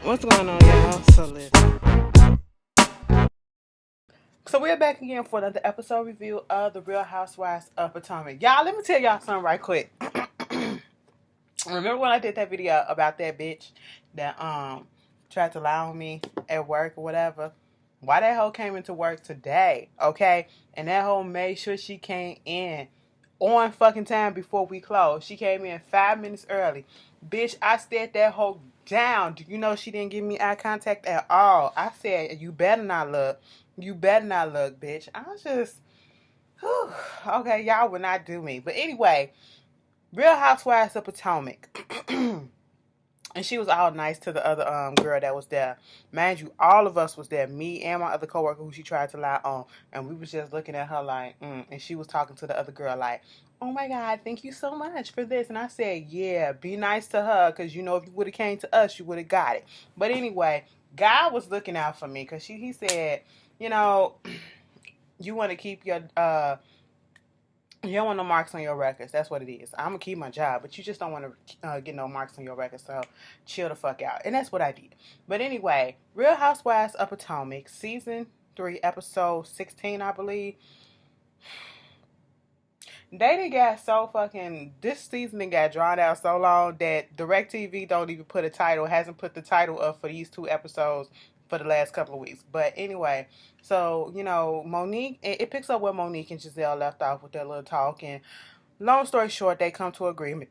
What's going on, y'all? So listen. So we're back again for another episode review of the Real Housewives of Potomac. Y'all, let me tell y'all something right quick. Remember when I did that video about that bitch that tried to lie on me at work or whatever? Why that hoe came into work today, okay? And that hoe made sure she came in on fucking time before we closed. She came in 5 minutes early. Bitch, I stared that hoe down. Do you know she didn't give me eye contact at all? I said, you better not look. You better not look, bitch. I was just, whew, okay, y'all would not do me. But anyway, Real Housewives of Potomac. And she was all nice to the other girl that was there. Mind you, all of us was there. Me and my other coworker who she tried to lie on. And we was just looking at her like, And she was talking to the other girl like, oh my God, thank you so much for this. And I said, yeah, be nice to her. Because, you know, if you would have came to us, you would have got it. But anyway, God was looking out for me. Because he said, you know, you want to keep your you don't want no marks on your records. That's what it is. I'm going to keep my job, but you just don't want to get no marks on your records. So chill the fuck out. And that's what I did. But anyway, Real Housewives of Potomac, season 3, episode 16, I believe. They done got so fucking, this season done got drawn out so long that DirecTV don't even put a title, hasn't put the title up for these 2 episodes for the last couple of weeks. But anyway, so, you know, Monique, it picks up where Monique and Giselle left off with their little talk. And long story short, they come to agreement.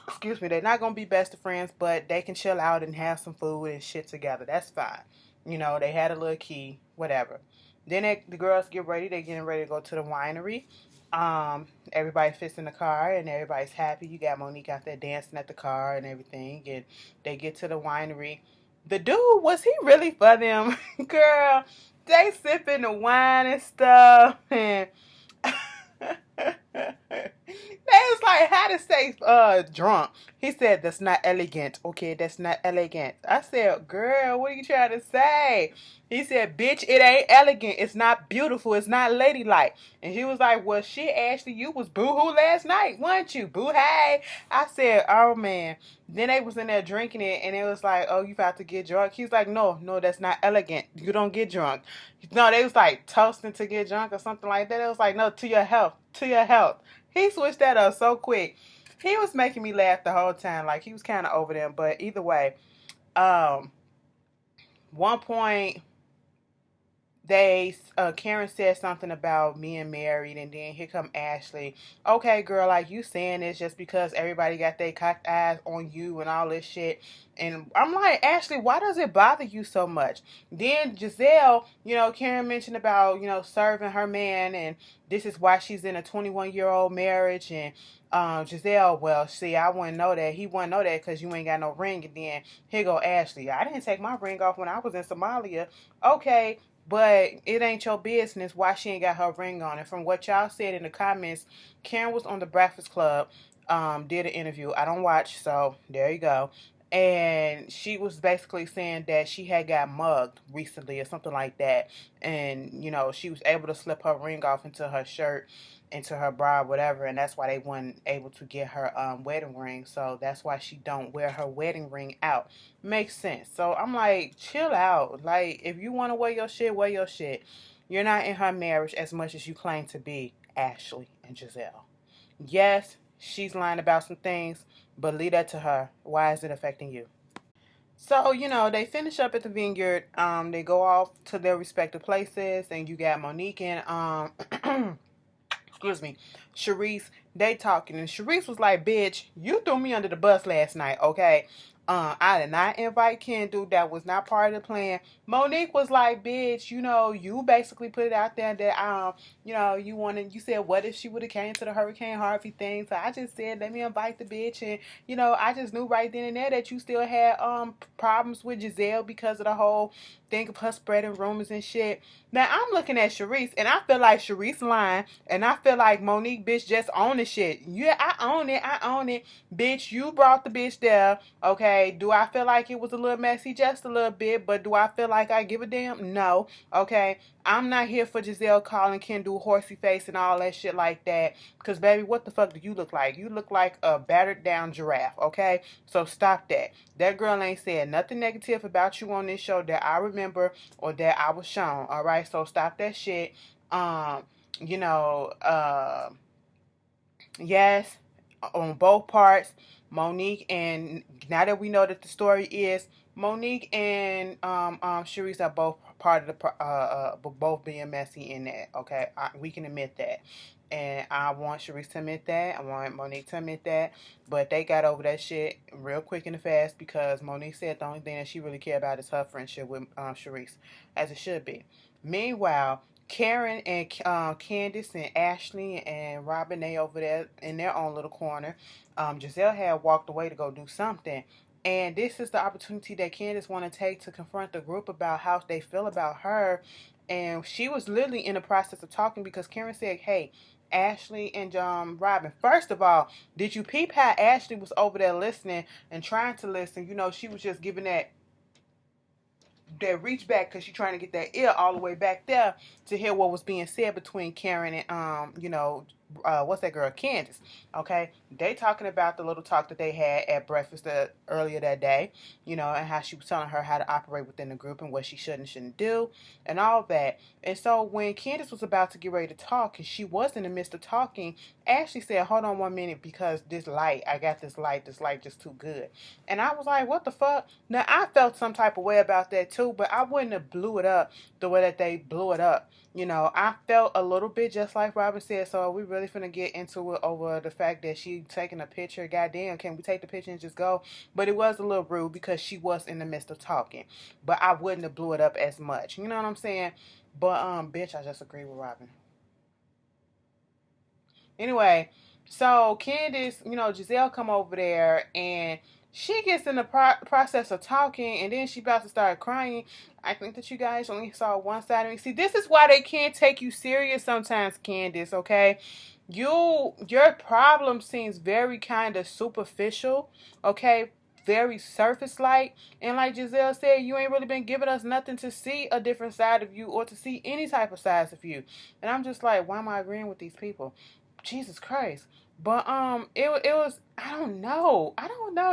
Excuse me, they're not going to be best of friends, but they can chill out and have some food and shit together. That's fine. You know, they had a little key, whatever. Then the girls get ready. They're getting ready to go to the winery. Everybody fits in the car and everybody's happy. You got Monique out there dancing at the car and everything. And they get to the winery. The dude, was he really for them? Girl, they sipping the wine and stuff. And they was like, how to say drunk. He said, that's not elegant. Okay, that's not elegant. I said, girl, what are you trying to say? He said, bitch, it ain't elegant. It's not beautiful. It's not ladylike. And she was like, well, shit, Ashley, you was boo-hoo last night, weren't you? Boo-hey. I said, oh, man. Then they was in there drinking it, and it was like, oh, you about to get drunk? He's like, no, that's not elegant. You don't get drunk. No, they was like toasting to get drunk or something like that. It was like, no, to your health. To your health. He switched that up so quick. He was making me laugh the whole time. Like, he was kind of over them. But either way, one point Karen said something about being married, and then here come Ashley. Okay, girl, like, you saying this just because everybody got their cocked eyes on you and all this shit. And I'm like, Ashley, why does it bother you so much? Then Giselle, you know, Karen mentioned about, you know, serving her man, and this is why she's in a 21-year-old marriage. And Giselle, well, see, I wouldn't know that. He wouldn't know that because you ain't got no ring. And then here go Ashley. I didn't take my ring off when I was in Somalia. Okay, but it ain't your business why she ain't got her ring on. And from what y'all said in the comments, Karen was on the Breakfast Club, did an interview. I don't watch, so there you go. And she was basically saying that she had got mugged recently or something like that. And, you know, she was able to slip her ring off into her shirt, into her bra, whatever. And that's why they weren't able to get her wedding ring. So that's why she don't wear her wedding ring out. Makes sense. So I'm like, chill out. Like, if you want to wear your shit, wear your shit. You're not in her marriage as much as you claim to be, Ashley and Giselle. Yes, she's lying about some things, but leave that to her. Why is it affecting you? So, you know, they finish up at the vineyard. They go off to their respective places, and you got Monique and excuse me, Sharice, they talking. And Sharice was like, bitch, you threw me under the bus last night, okay? I did not invite Kendall. That was not part of the plan. Monique was like, bitch, you know, you basically put it out there that, you know, you said, what if she would have came to the Hurricane Harvey thing? So I just said, let me invite the bitch. And, you know, I just knew right then and there that you still had, problems with Giselle because of the whole thing of her spreading rumors and shit. Now, I'm looking at Sharice, and I feel like Sharice lying, and I feel like Monique, bitch, just own the shit. Yeah, I own it. Bitch, you brought the bitch there, okay? Okay, do I feel like it was a little messy? Just a little bit, but do I feel like I give a damn? No. Okay, I'm not here for Giselle calling Kendall horsey face and all that shit like that. Because, baby, what the fuck do you look like? You look like a battered down giraffe, okay? So stop that. That girl ain't said nothing negative about you on this show that I remember or that I was shown, all right? So stop that shit. Um, you know, yes, on both parts, Monique and now that we know that the story is Monique and Sharice are both part of the both being messy in that. Okay, we can admit that, and I want Sharice to admit that. I want Monique to admit that, but they got over that shit real quick and fast because Monique said the only thing that she really cared about is her friendship with Sharice, as it should be. Meanwhile, Karen and Candace and Ashley and Robin, they over there in their own little corner. Giselle had walked away to go do something. And this is the opportunity that Candace want to take to confront the group about how they feel about her. And she was literally in the process of talking because Karen said, hey, Ashley and Robin, first of all, did you peep how Ashley was over there listening and trying to listen? You know, she was just giving that reach back because she's trying to get that ear all the way back there to hear what was being said between Karen and what's that girl, Candace. Okay, they talking about the little talk that they had at breakfast earlier that day, and how she was telling her how to operate within the group and what she should and shouldn't do and all that. And so when Candace was about to get ready to talk and she was in the midst of talking, Ashley said, hold on 1 minute because I got this light just too good. And I was like, what the fuck? Now I felt some type of way about that too, but I wouldn't have blew it up the way that they blew it up. I felt a little bit just like Robin said, so we really finna get into it over the fact that she taking a picture. Goddamn, can we take the picture and just go? But it was a little rude because she was in the midst of talking. But I wouldn't have blew it up as much. You know what I'm saying? But bitch, I just agree with Robin. Anyway, so Candace, Giselle come over there and she gets in the process of talking and then she about to start crying. I think that you guys only saw one side of me. See, this is why they can't take you serious sometimes, Candace, okay? Your problem seems very kind of superficial, okay? Very surface like. And like Giselle said, you ain't really been giving us nothing to see a different side of you or to see any type of sides of you. And I'm just like, why am I agreeing with these people? Jesus Christ. But it was I don't know.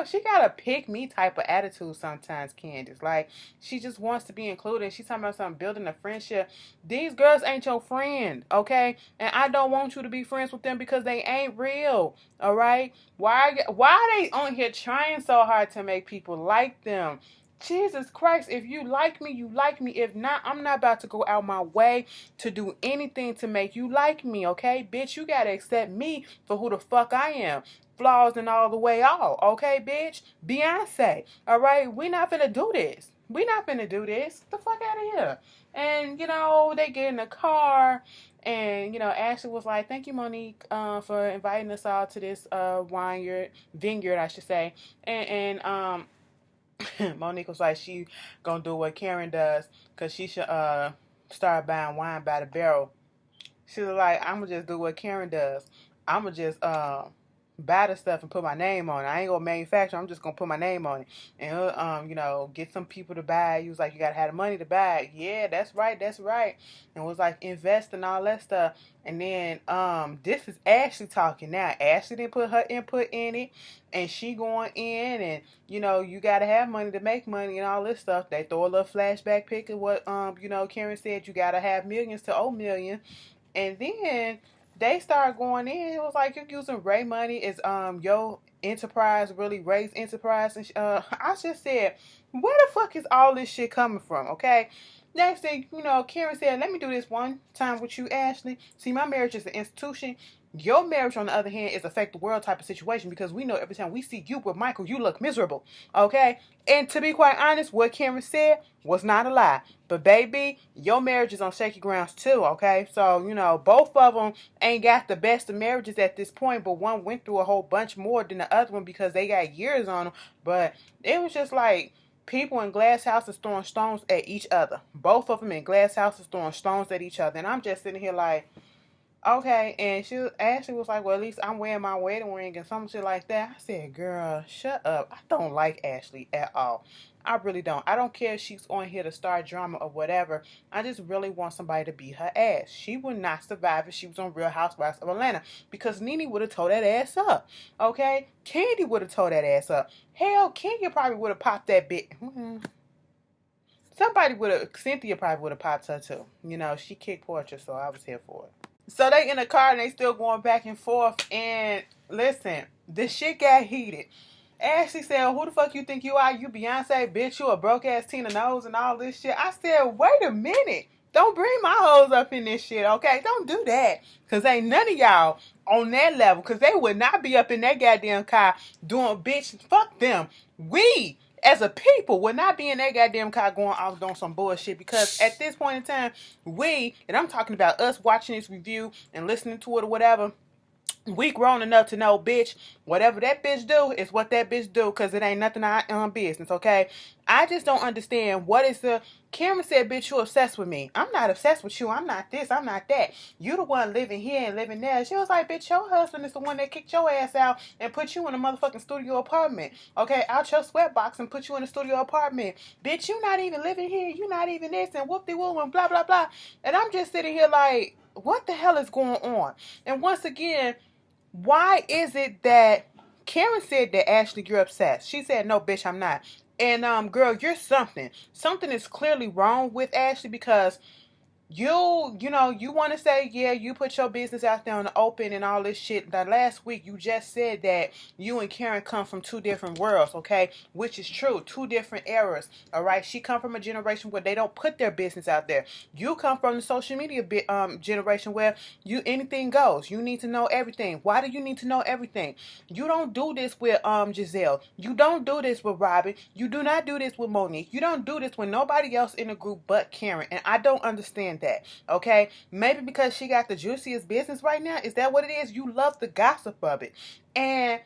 She got a pick me type of attitude sometimes, Candace. Like she just wants to be included. She's talking about something building a friendship. These girls ain't your friend, okay? And I don't want you to be friends with them because they ain't real. All right? Why are they on here trying so hard to make people like them? Jesus Christ, if you like me, you like me. If not, I'm not about to go out my way to do anything to make you like me, okay? Bitch, you gotta accept me for who the fuck I am. Flaws and all the way all, okay, bitch? Beyonce, all right? We not finna do this. We not finna do this. Get the fuck out of here. And, they get in the car and, Ashley was like, thank you, Monique, for inviting us all to this vineyard, I should say. And Monique was like, she gonna do what Karen does because she should start buying wine by the barrel. She was like, I'm gonna just do what Karen does. I'm gonna just buy the stuff and put my name on it. I ain't gonna manufacture. I'm just gonna put my name on it and get some people to buy it. He was like, you gotta have the money to buy it. Yeah, that's right. And was like, invest and all that stuff. And then this is Ashley talking now. Ashley didn't put her input in it, and she going in, and you gotta have money to make money and all this stuff. They throw a little flashback pic of what Karen said. You gotta have millions to owe millions. And then they started going in. It was like, you're using Ray money. Is your enterprise really Ray's enterprise? And I just said, where the fuck is all this shit coming from? Okay. Next thing, Karen said, let me do this one time with you, Ashley. See, my marriage is an institution. Your marriage, on the other hand, is affect the world type of situation because we know every time we see you with Michael, you look miserable. Okay? And to be quite honest, what Karen said was not a lie. But baby, your marriage is on shaky grounds too, okay? So, both of them ain't got the best of marriages at this point, but one went through a whole bunch more than the other one because they got years on them. But it was just like people in glass houses throwing stones at each other. Both of them in glass houses throwing stones at each other. And I'm just sitting here like, Okay, and Ashley was like, well, at least I'm wearing my wedding ring and some shit like that. I said, girl, shut up. I don't like Ashley at all. I really don't. I don't care if she's on here to start drama or whatever. I just really want somebody to beat her ass. She would not survive if she was on Real Housewives of Atlanta because Nene would have tore that ass up. Okay? Candy would have tore that ass up. Hell, Kenya probably would have popped that bit. Somebody would have, Cynthia probably would have popped her too. You know, she kicked Portia, so I was here for it. So they in the car and they still going back and forth. And listen, the shit got heated. Ashley said, who the fuck you think you are? You Beyonce, bitch, you a broke ass Tina Knowles and all this shit. I said, wait a minute. Don't bring my hoes up in this shit, okay? Don't do that. Because ain't none of y'all on that level. Because they would not be up in that goddamn car doing, bitch, fuck them. We, as a people, would not be in that goddamn car going off doing some bullshit. Because at this point in time, we, and I'm talking about us watching this review and listening to it or whatever, we grown enough to know, bitch, whatever that bitch do is what that bitch do, because it ain't nothing our business, okay? I just don't understand what is the... Cameron said, bitch, you obsessed with me. I'm not obsessed with you. I'm not this. I'm not that. You the one living here and living there. She was like, bitch, your husband is the one that kicked your ass out and put you in a motherfucking studio apartment, okay? Out your sweatbox and put you in a studio apartment. Bitch, you not even living here. You not even this and whoop-de-woo and blah, blah, blah. And I'm just sitting here like, what the hell is going on? And once again... why is it that Karen said that Ashley, you're obsessed? She said, no, bitch, I'm not. And girl, you're something. Something is clearly wrong with Ashley because you know, you want to say, yeah, you put your business out there on the open and all this shit. That last week you just said that you and Karen come from two different worlds, okay? Which is true, two different eras, all right? She come from a generation where they don't put their business out there. You come from the social media generation where anything goes. You need to know everything. Why do you need to know everything? You don't do this with Giselle. You don't do this with Robin. You do not do this with Monique. You don't do this with nobody else in the group but Karen. And I don't understand that, okay? Maybe because she got the juiciest business right now. Is that what it is? You love the gossip of it. And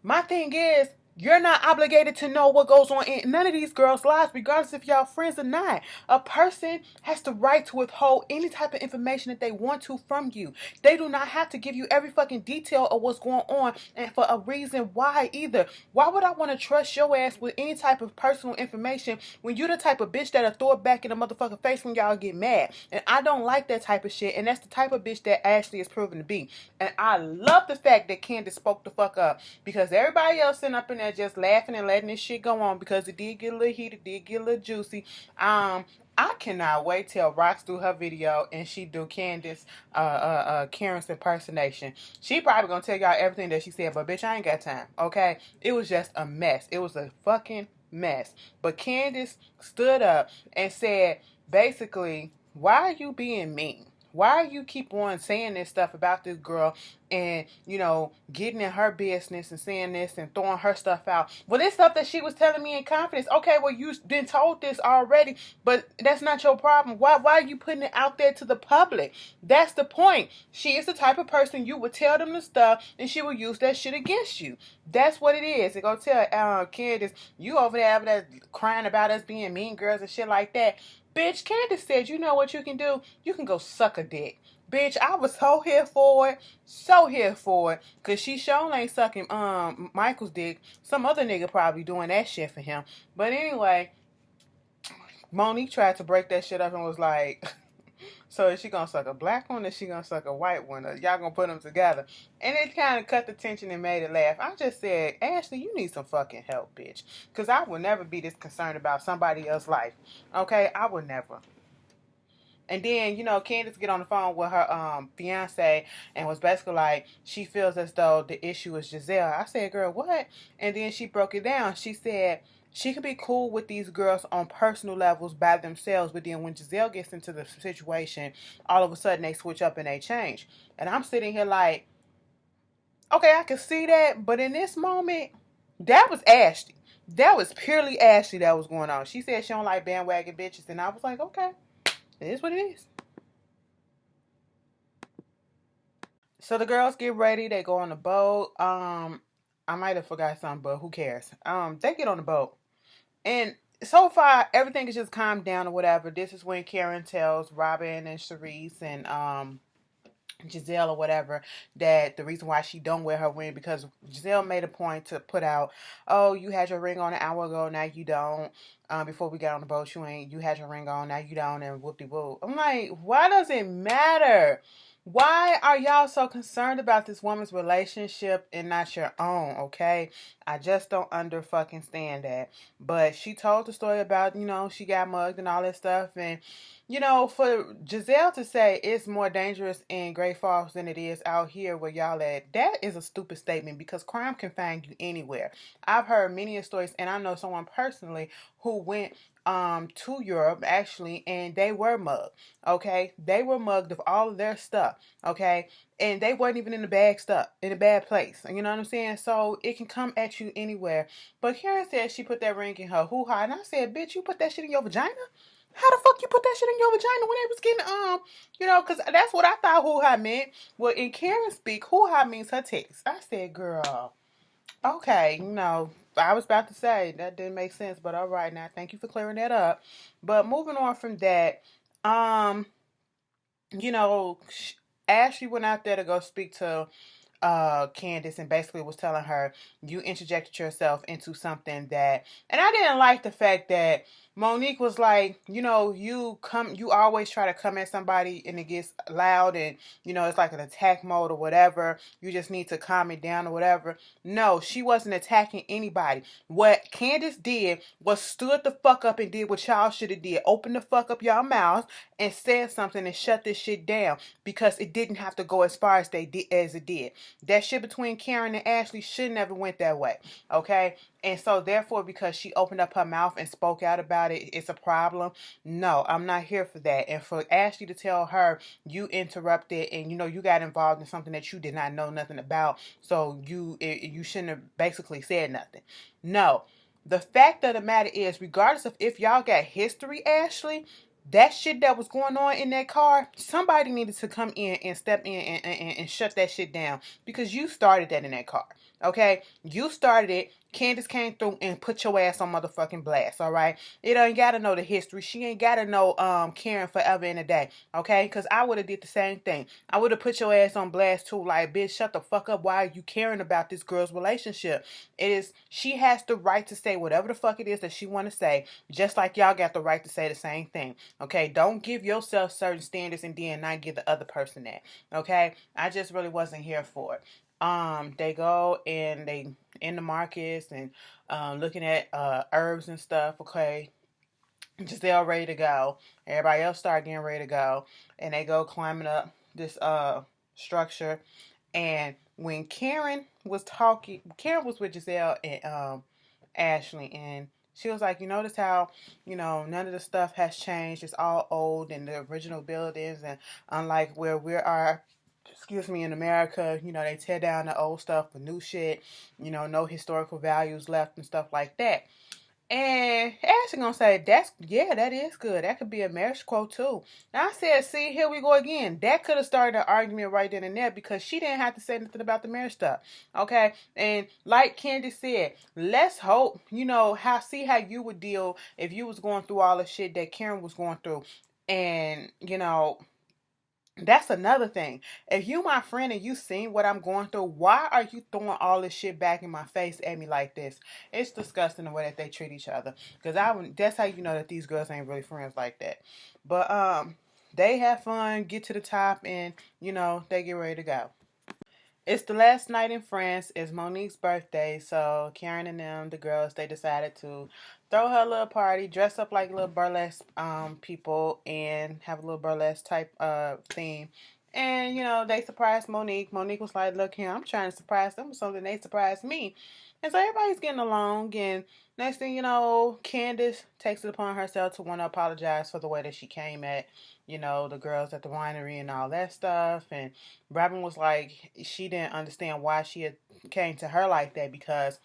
my thing is, you're not obligated to know what goes on in none of these girls' lives, regardless if y'all friends or not. A person has the right to withhold any type of information that they want to from you. They do not have to give you every fucking detail of what's going on and for a reason why either. Why would I want to trust your ass with any type of personal information when you're the type of bitch that'll throw it back in the motherfucking face when y'all get mad? And I don't like that type of shit, and that's the type of bitch that Ashley is proven to be. And I love the fact that Candace spoke the fuck up, because everybody else sitting up in there just laughing and letting this shit go on because it did get a little heated, did get a little juicy. I cannot wait till Rox do her video and she do Candace Karen's impersonation. She probably gonna tell y'all everything that she said, but bitch, I ain't got time, okay? It was just a mess. It was a fucking mess. But Candace stood up and said, basically, why are you being mean? Why you keep on saying this stuff about this girl and, you know, getting in her business and saying this and throwing her stuff out? Well, this stuff that she was telling me in confidence. Okay, well, you've been told this already, but that's not your problem. Why are you putting it out there to the public? That's the point. She is the type of person you would tell them the stuff and she will use that shit against you. That's what it is. They go tell Candace, you over there crying about us being mean girls and shit like that. Bitch, Candace said, you know what you can do? You can go suck a dick. Bitch, I was so here for it. So here for it. Because she sure ain't sucking Michael's dick. Some other nigga probably doing that shit for him. But anyway, Monique tried to break that shit up and was like... So is she gonna suck a black one or is she gonna suck a white one? Or y'all gonna put them together? And it kind of cut the tension and made it laugh. I just said, Ashley, you need some fucking help, bitch. Because I will never be this concerned about somebody else's life. Okay? I would never. And then, you know, Candace get on the phone with her fiance and was basically like, she feels as though the issue is Giselle. I said, girl, what? And then she broke it down. She said she can be cool with these girls on personal levels by themselves, but then when Giselle gets into the situation, all of a sudden they switch up and they change. And I'm sitting here like, okay, I can see that, but in this moment, that was Ashley. That was purely Ashley that was going on. She said she don't like bandwagon bitches, and I was like, okay. It is what it is. So the girls get ready. They go on the boat. I might have forgot something, but who cares? They get on the boat. And so far, everything is just calmed down or whatever. This is when Karen tells Robin and Charisse and Giselle or whatever, that the reason why she don't wear her ring because Giselle made a point to put out, oh, you had your ring on an hour ago, now you don't. Before we got on the boat, you had your ring on, now you don't, and whoop de whoop. I'm like, why does it matter? Why are y'all so concerned about this woman's relationship and not your own? Okay, I just don't under fucking stand that. But she told the story about, she got mugged and all that stuff, and for Giselle to say it's more dangerous in Great Falls than it is out here where y'all at, that is a stupid statement because crime can find you anywhere. I've heard many stories, and I know someone personally who went to Europe actually, and they were mugged. Okay, they were mugged of all of their stuff. Okay, and they weren't even in the bad place. You know what I'm saying? So it can come at you anywhere. But Karen said she put that ring in her hoo ha, and I said, bitch, you put that shit in your vagina? How the fuck you put that shit in your vagina when they was getting because that's what I thought hoo ha meant. Well, in Karen speak, hoo ha means her tits. I said, girl, okay, I was about to say that didn't make sense, but all right now, thank you for clearing that up. But moving on from that, um, you know, Ashley went out there to go speak to Candace and basically was telling her you interjected yourself into something that, and I didn't like the fact that Monique was like, you always try to come at somebody and it gets loud and it's like an attack mode or whatever. You just need to calm it down or whatever. No, she wasn't attacking anybody. What Candace did was stood the fuck up and did what y'all should have did. Open the fuck up y'all mouths and said something and shut this shit down because it didn't have to go as far as it did. That shit between Karen and Ashley should never went that way. Okay? And so therefore, because she opened up her mouth and spoke out about it, it's a problem. No, I'm not here for that. And for Ashley to tell her you interrupted and you got involved in something that you did not know nothing about, so you shouldn't have basically said nothing. No. The fact of the matter is, regardless of if y'all got history, Ashley, that shit that was going on in that car, somebody needed to come in and step in and shut that shit down because you started that in that car. Okay? You started it. Candace came through and put your ass on motherfucking blast, all right? It ain't gotta know the history. She ain't gotta know Karen forever in a day, okay? Because I would have did the same thing. I would have put your ass on blast too, like, bitch, shut the fuck up. Why are you caring about this girl's relationship? She has the right to say whatever the fuck it is that she want to say, just like y'all got the right to say the same thing, okay? Don't give yourself certain standards and then not give the other person that, okay? I just really wasn't here for it. They go and they in the markets and looking at herbs and stuff. Okay, Giselle ready to go. Everybody else start getting ready to go, and they go climbing up this structure. And when Karen was talking, Karen was with Giselle and Ashley, and she was like, you notice how none of the stuff has changed. It's all old and the original buildings, and unlike where we are, excuse me, in America, they tear down the old stuff for new shit, no historical values left and stuff like that. And Ashley gonna say, that is good. That could be a marriage quote too. And I said, see, here we go again. That could have started an argument right then and there because she didn't have to say nothing about the marriage stuff. Okay. And like Candy said, let's hope, see how you would deal if you was going through all the shit that Karen was going through. And, that's another thing. If you my friend and you seen what I'm going through, why are you throwing all this shit back in my face at me like this? It's disgusting the way that they treat each other. Because that's how you know that these girls ain't really friends like that. But they have fun, get to the top, and they get ready to go. It's the last night in France. It's Monique's birthday, so Karen and them, the girls, they decided to throw her a little party, dress up like little burlesque people, and have a little burlesque type theme. And they surprised Monique. Monique was like, "Look here, I'm trying to surprise them with something. They surprised me." And so everybody's getting along. And next thing you know, Candace takes it upon herself to want to apologize for the way that she came at the girls at the winery and all that stuff. And Robin was like, she didn't understand why she had came to her like that because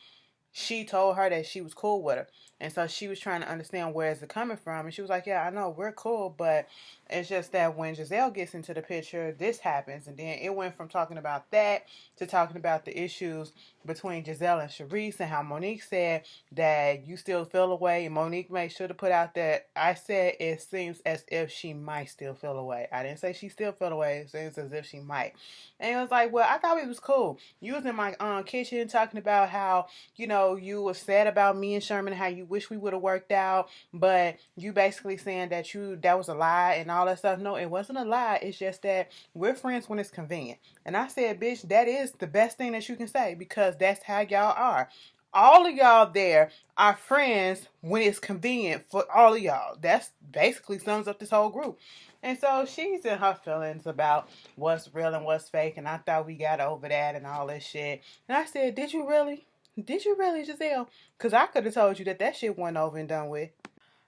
she told her that she was cool with her. And so she was trying to understand where is it coming from. And she was like, yeah, I know we're cool, but It's just that when Giselle gets into the picture, this happens. And then it went from talking about that to talking about the issues between Giselle and Sharice, and how Monique said that you still feel away. And Monique made sure to put out that I said it seems as if she might still feel away. I didn't say she still feel away. It seems as if she might. And it was like, well, I thought it was cool. You was in my kitchen talking about how, you were sad about me and Sherman, how you wish we would have worked out, but you basically saying that was a lie and all that stuff. No, it wasn't a lie. It's just that we're friends when it's convenient. And I said, bitch, that is the best thing that you can say, because that's how y'all are. All of y'all there are friends when it's convenient for all of y'all. That's basically sums up this whole group. And so she's in her feelings about what's real and what's fake. And I thought we got over that and all this shit. And I said, did you really? Did you really, Giselle? Because I could have told you that shit went over and done with.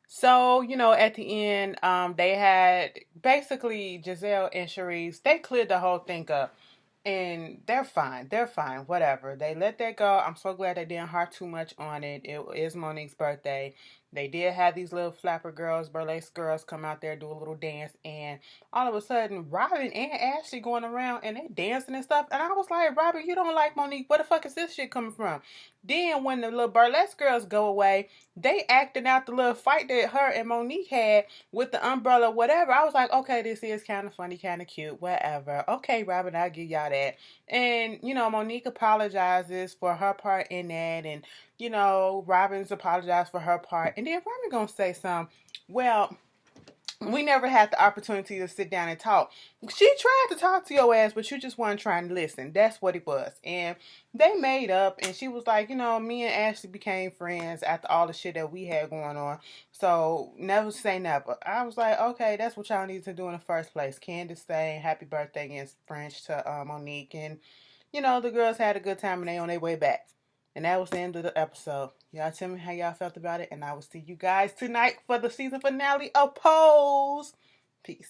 So, at the end, they had basically Giselle and Sharice, they cleared the whole thing up. And they're fine. They're fine. Whatever. They let that go. I'm so glad they didn't harp too much on it. It is Monique's birthday. They did have these little flapper girls, burlesque girls come out there, do a little dance. And all of a sudden, Robin and Ashley going around and they dancing and stuff. And I was like, Robin, you don't like Monique. Where the fuck is this shit coming from? Then when the little burlesque girls go away, they acting out the little fight that her and Monique had with the umbrella, whatever. I was like, okay, this is kind of funny, kind of cute, whatever. Okay, Robin, I'll give y'all that. And, Monique apologizes for her part in that. And, Robin's apologized for her part. And then Robin gonna say something. Well, we never had the opportunity to sit down and talk. She tried to talk to your ass, but you just weren't trying to listen. That's what it was. And they made up, and she was like, me and Ashley became friends after all the shit that we had going on. So never say never. I was like, okay, that's what y'all need to do in the first place. Candace saying happy birthday in French to Monique. And, the girls had a good time and they on their way back. And that was the end of the episode. Y'all tell me how y'all felt about it. And I will see you guys tonight for the season finale of Pose. Peace.